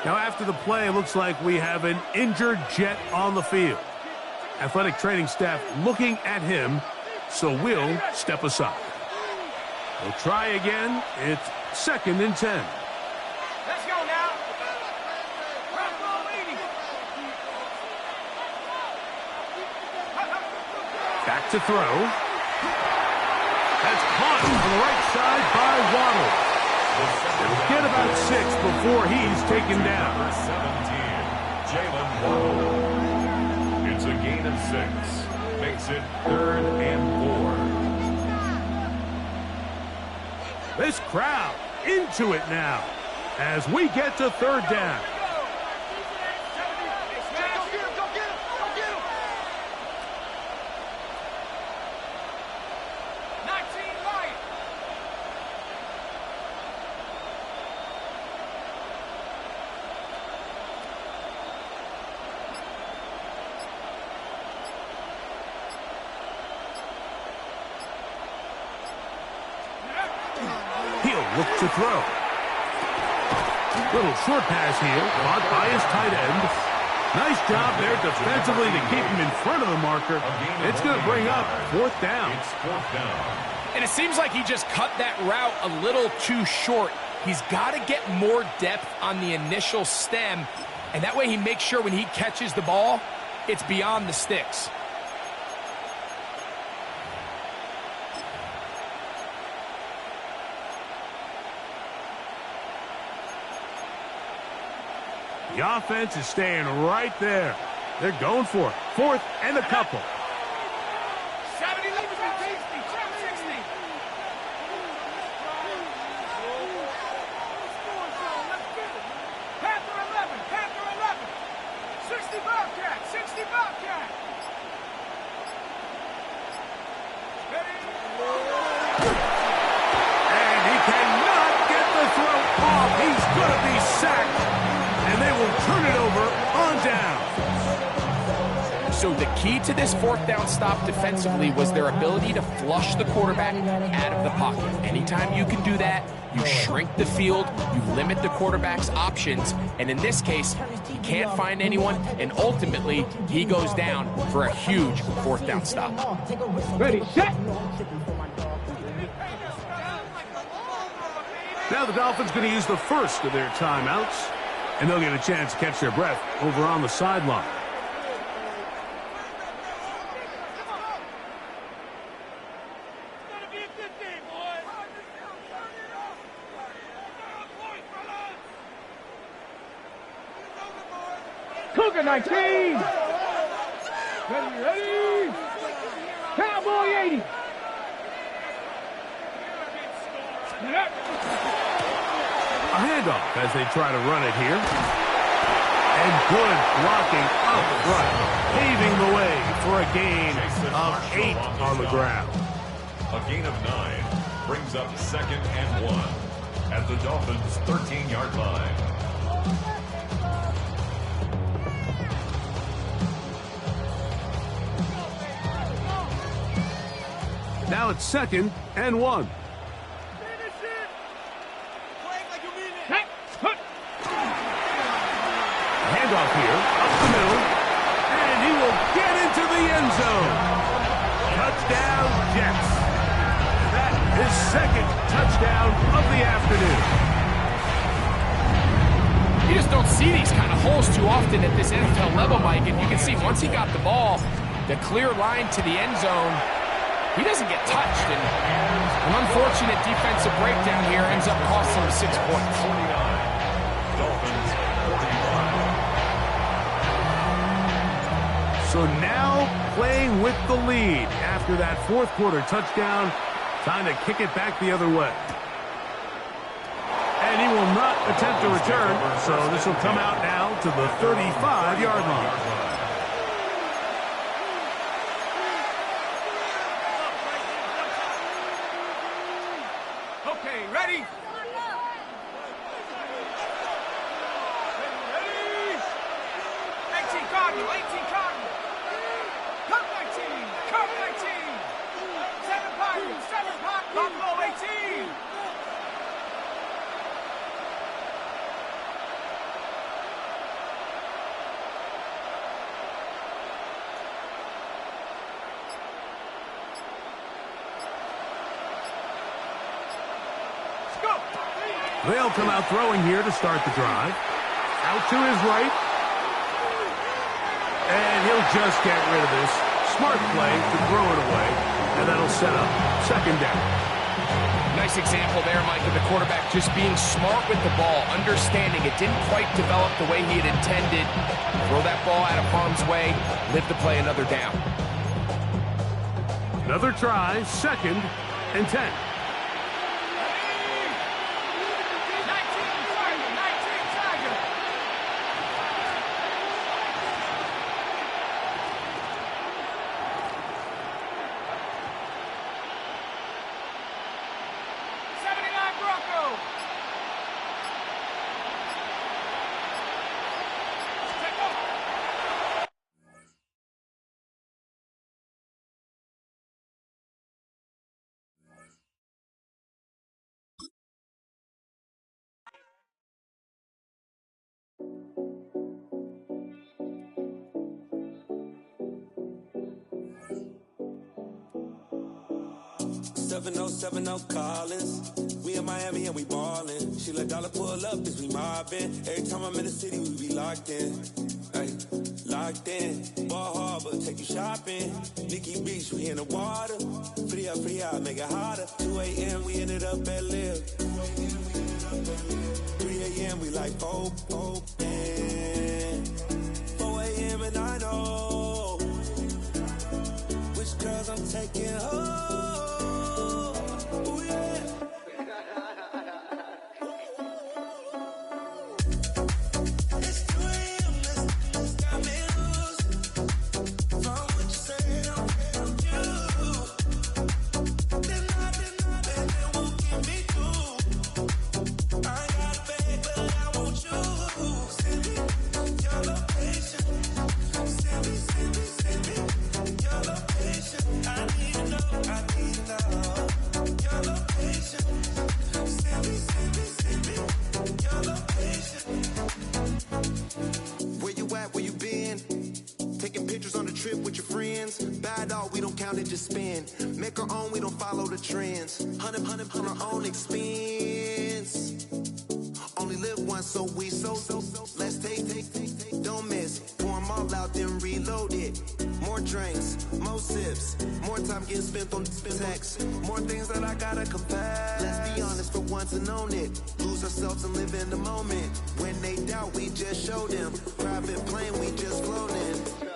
Now after the play, it looks like we have an injured Jet on the field. Athletic training staff looking at him, so we'll step aside. We'll try again. It's second and 10. Let's go now. Back to throw. That's caught on the right side by Waddle. It'll get about 6 before he's taken down. Number 17, Jalen Waddle. It's a gain of 6. Makes it third and 4. This crowd into it now as we get to third down. Look to throw. Little short pass here, caught by his tight end. Nice job there defensively to keep him in front of the marker. It's going to bring up fourth down. It's fourth down. And it seems like he just cut that route a little too short. He's got to get more depth on the initial stem, and that way he makes sure when he catches the ball, it's beyond the sticks. The offense is staying right there. They're going for it. Fourth and a couple. 70, 60. Panther 11. 60 Bobcat. And he cannot get the throw off. He's going to be sacked. And they will turn it over on down. So the key to this fourth down stop defensively was their ability to flush the quarterback out of the pocket. Anytime you can do that, you shrink the field, you limit the quarterback's options, and in this case, he can't find anyone, and ultimately, he goes down for a huge fourth down stop. Ready, set. Now the Dolphins going to use the first of their timeouts. And they'll get a chance to catch their breath over on the sideline. Cougar 19. Ready. Cowboy 80. A handoff as they try to run it here. And good blocking up front, paving the way for a gain of 8 on the ground. A gain of 9 brings up 2nd and 1 at the Dolphins' 13-yard line. Now it's 2nd and 1. Handoff here, up the middle, and he will get into the end zone. Touchdown, Jets. That is 2nd touchdown of the afternoon. You just don't see these kind of holes too often at this NFL level, Mike. And you can see once he got the ball, the clear line to the end zone, he doesn't get touched. And an unfortunate defensive breakdown here ends up costing him 6 points. 49. Dolphins 45. So now playing with the lead after that fourth quarter touchdown. Time to kick it back the other way. And he will not attempt to return, so this will come out now to the 35-yard line. Okay, ready? Ready? 18 Cardinal, 18 Cardinal. Come 19, come 19. 7 Pirates, 7 Pirates. Buffalo 18. They'll come out throwing here to start the drive. Out to his right. And he'll just get rid of this. Smart play to throw it away. And that'll set up 2nd down. Nice example there, Mike, of the quarterback just being smart with the ball, understanding it didn't quite develop the way he had intended. Throw that ball out of harm's way, live to play another down. Another try, 2nd and 10. Seven oh Collins. We in Miami and we ballin'. She let dollar pull up as we mobbin'. Every time I'm in the city, we be locked in. Ay, locked in. Ball Harbor, take you shopping. Nikki Beach, we in the water. Free up, make it hotter. 2 a.m. we ended up at Live. 3 a.m. we like open. 4 a.m. and I know which girls I'm taking home. Just spin, make our own, we don't follow the trends. 100 on our own expense. Only live once, so we so drinks, more sips, more time getting spent on text, more things that I gotta confess. Let's be honest for once and own it. Lose ourselves and live in the moment. When they doubt, we just show them. Private plane, we just flown in.